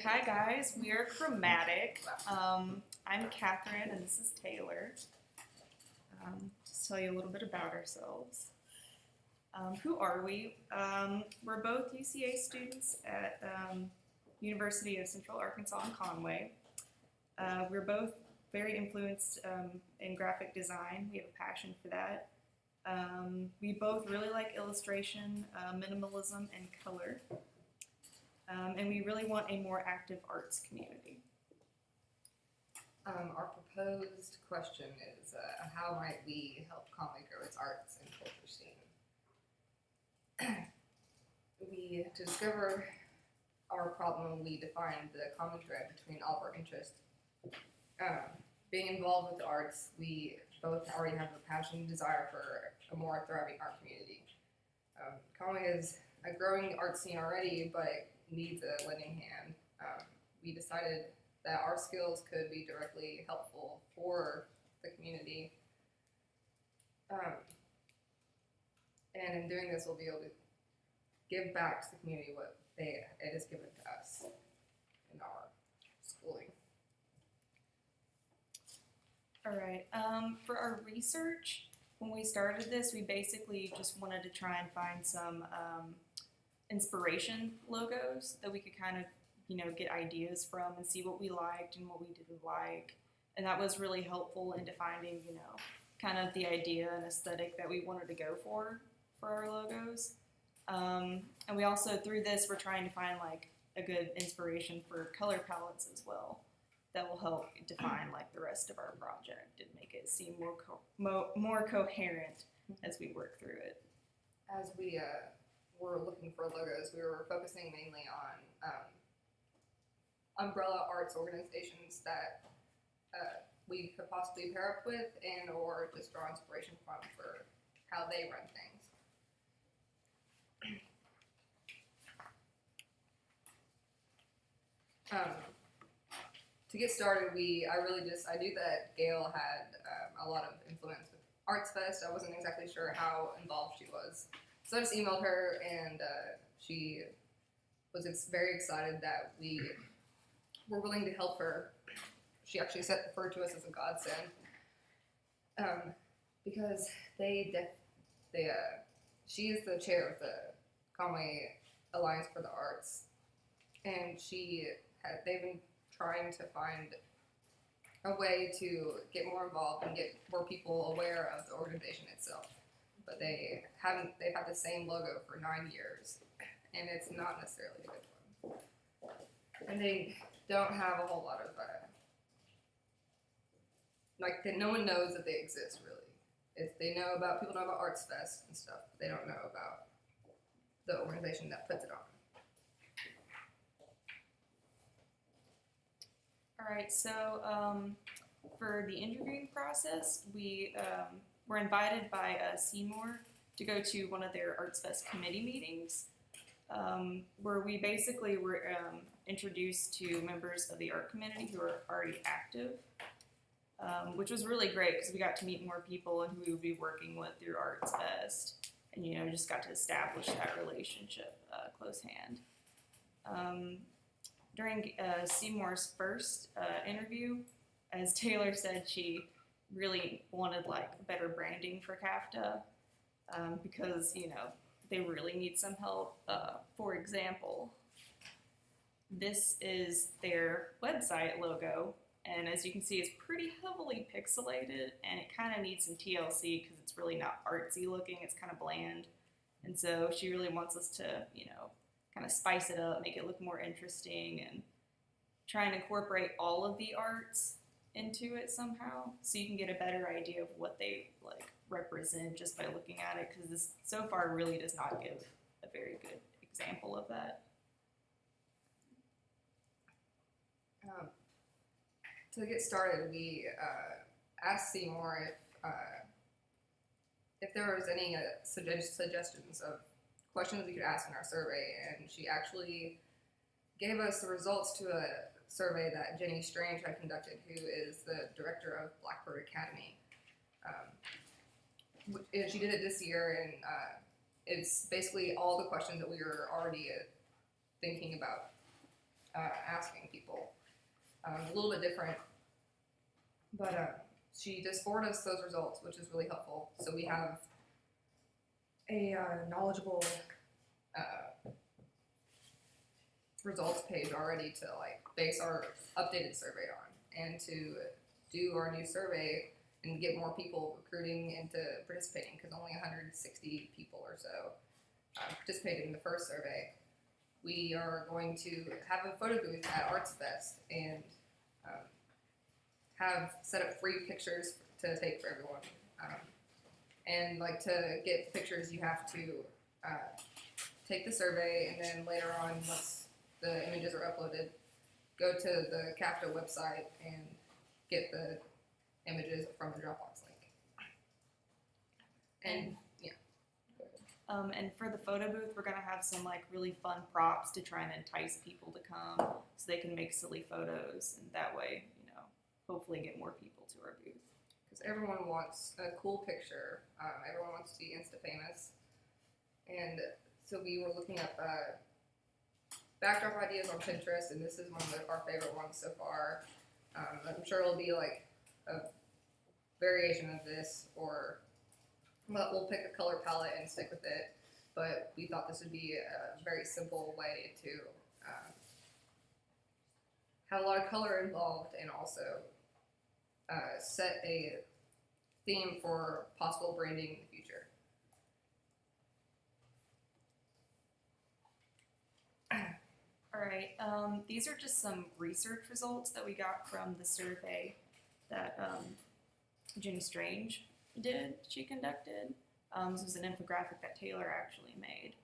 Hi guys, we are Chromatic. I'm Catherine and this is Taylor. Just tell you a little bit about ourselves. Who are we? We're both UCA students at University of Central Arkansas in Conway. We're both very influenced in graphic design. We have a passion for that. We both really like illustration, minimalism, and color. And we really want a more active arts community. Our proposed question is, how might we help Conway grow its arts and culture scene? To discover our problem, we defined the common thread between all of our interests. Being involved with the arts, we both already have a passion and desire for a more thriving art community. Conway is a growing art scene already, but it needs a lending hand. We decided that our skills could be directly helpful for the community. And in doing this, we'll be able to give back to the community what it has given to us in our schooling. All right, for our research, when we started this, we basically just wanted to try and find some inspiration logos that we could kind of, get ideas from and see what we liked and what we didn't like. And that was really helpful in defining, kind of the idea and aesthetic that we wanted to go for our logos. And we also, through this, we're trying to find like a good inspiration for color palettes as well that will help define like the rest of our project and make it seem more coherent as we work through it. As we were looking for logos, we were focusing mainly on umbrella arts organizations that we could possibly pair up with and or just draw inspiration from for how they run things. To get started, I knew that Gail had a lot of influence with Arts Fest. I wasn't exactly sure how involved she was. So I just emailed her, and she was very excited that we were willing to help her. She actually referred to us as a godsend, because she is the chair of the Conway Alliance for the Arts, and they've been trying to find a way to get more involved and get more people aware of the organization itself. But they've had the same logo for 9 years, and it's not necessarily a good one. And they don't have a whole lot of, no one knows that they exist, really. People know about Arts Fest and stuff, but they don't know about the organization that puts it on. All right, so for the interviewing process, we were invited by Seymour to go to one of their Arts Fest committee meetings, where we basically were introduced to members of the art community who are already active, which was really great because we got to meet more people and who we would be working with through Arts Fest, and just got to establish that relationship close hand. During Seymour's first interview, as Taylor said, she really wanted better branding for CAFTA because they really need some help. For example, this is their website logo, and as you can see, it's pretty heavily pixelated, and it kind of needs some TLC because it's really not artsy looking. It's kind of bland, and so she really wants us to kind of spice it up, make it look more interesting, and try and incorporate all of the arts into it somehow, so you can get a better idea of what they represent just by looking at it, because this so far really does not give a very good example of that. To get started, we asked Seymour if there was any suggestions of questions we could ask in our survey, and she actually gave us the results to a survey that Jenny Strange had conducted, who is the director of Blackbird Academy. She did it this year, and it's basically all the questions that we were already thinking about asking people. A little bit different, but she just forwarded us those results, which is really helpful. So we have a knowledgeable results page already to like base our updated survey on, and to do our new survey and get more people recruiting into participating, because only 160 people or so participated in the first survey. We are going to have a photo booth at Arts Fest and have set up free pictures to take for everyone. And like to get pictures, you have to take the survey, and then later on, once the images are uploaded, go to the CAFTA website and get the images from the Dropbox link. And and for the photo booth, we're gonna have some like really fun props to try and entice people to come, so they can make silly photos, and that way, hopefully get more people to our booth. Because everyone wants a cool picture. Everyone wants to be Insta famous, and so we were looking up backdrop ideas on Pinterest, and this is one of our favorite ones so far. I'm sure it'll be like a variation of this, or we'll pick a color palette and stick with it. But we thought this would be a very simple way to have a lot of color involved, and also set a theme for possible branding in the future. All right, these are just some research results that we got from the survey that Jenny Strange she conducted. This was an infographic that Taylor actually made.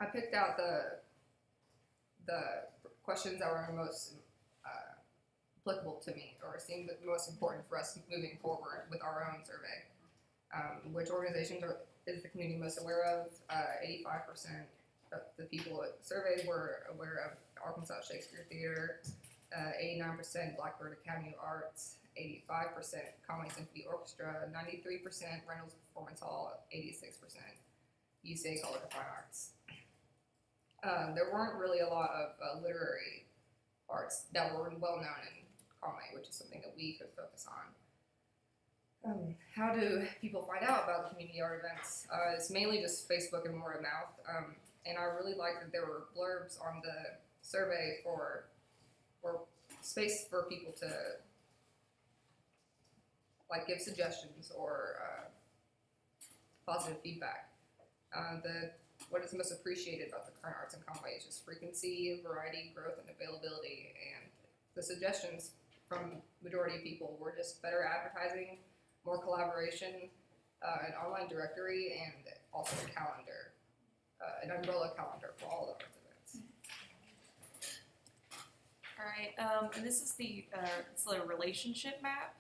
I picked out the questions that were most applicable to me, or seemed the most important for us moving forward with our own survey. Which organizations is the community most aware of? 85% of the people surveyed were aware of Arkansas Shakespeare Theater, 89% Blackbird Academy of Arts, 85% Conway Symphony Orchestra, 93% Reynolds Performance Hall, 86% UCA College of Fine Arts. There weren't really a lot of literary arts that were well known in Conway, which is something that we could focus on. How do people find out about the community art events? It's mainly just Facebook and word of mouth. And I really liked that there were blurbs on the survey for space for people to like give suggestions or positive feedback. What is most appreciated about the current arts in Conway is just frequency, variety, growth, and availability. And the suggestions from majority of people were just better advertising, more collaboration, an online directory, and also a calendar, an umbrella calendar for all the arts events. All right, and this is it's a relationship map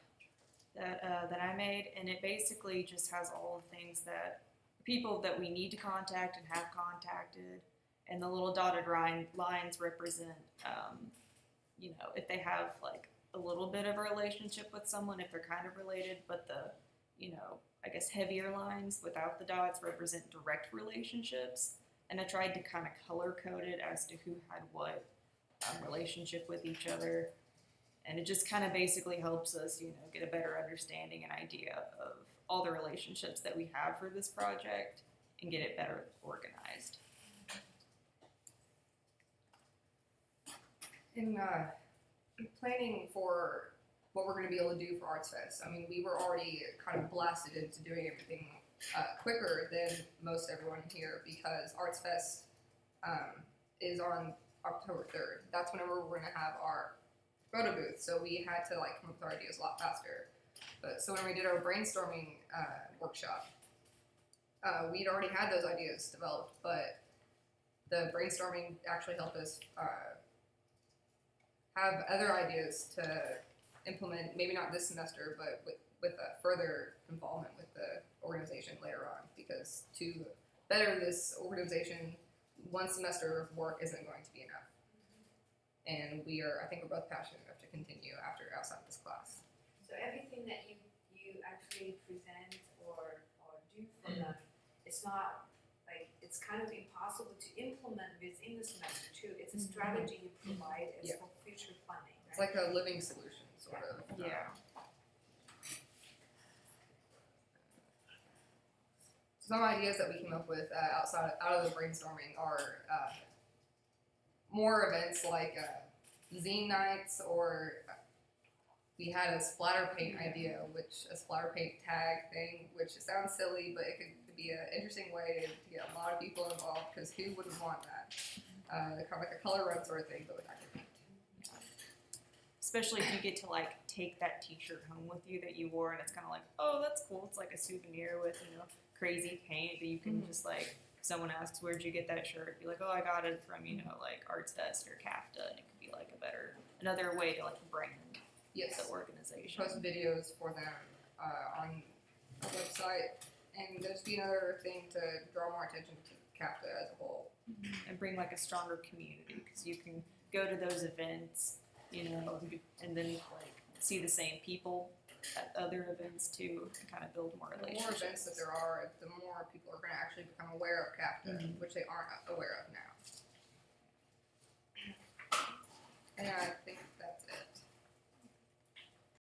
that I made, and it basically just has all the things that people that we need to contact and have contacted, and the little dotted lines represent, if they have like a little bit of a relationship with someone, if they're kind of related, but the, I guess heavier lines without the dots represent direct relationships. And I tried to kind of color code it as to who had what relationship with each other. And it just kind of basically helps us, get a better understanding and idea of all the relationships that we have for this project and get it better organized. In planning for what we're going to be able to do for Arts Fest, I mean, we were already kind of blasted into doing everything quicker than most everyone here, because Arts Fest is on October 3rd. That's whenever we're going to have our photo booth, so we had to like come up with our ideas a lot faster. But so when we did our brainstorming workshop, we'd already had those ideas developed, but the brainstorming actually helped us have other ideas to implement, maybe not this semester, but with further involvement with the organization later on, because to better this organization, one semester of work isn't going to be enough. And I think we're both passionate enough to continue outside this class. So everything that you actually present or do for them, it's not like it's kind of impossible to implement within the semester too. It's a strategy you provide as for future planning, It's right? like a living solution, sort of. Yeah. Some ideas that we came up with out of the brainstorming are more events like zine nights, or we had a splatter paint idea, which a splatter paint tag thing, which sounds silly, but it could be an interesting way to get a lot of people involved, because who wouldn't want that? Kind of like a color run sort of thing, but with active paint. Especially if you get to like take that t-shirt home with you that you wore and it's kind of like, oh, that's cool. It's like a souvenir with, you know, crazy paint that you can just like, if someone asks, where'd you get that shirt? Be like, oh, I got it from, you know, like Arts Fest or CAFTA. And it could be like another way to like brand Yes. the organization. Post videos for them on our website, and just be another thing to draw more attention to CAFTA as a whole. And bring like a stronger community, because you can go to those events, you know, and then like see the same people at other events too, and kind of build more The more relationships. events that there are, the more people are going to actually become aware of CAFTA, which they aren't aware of now.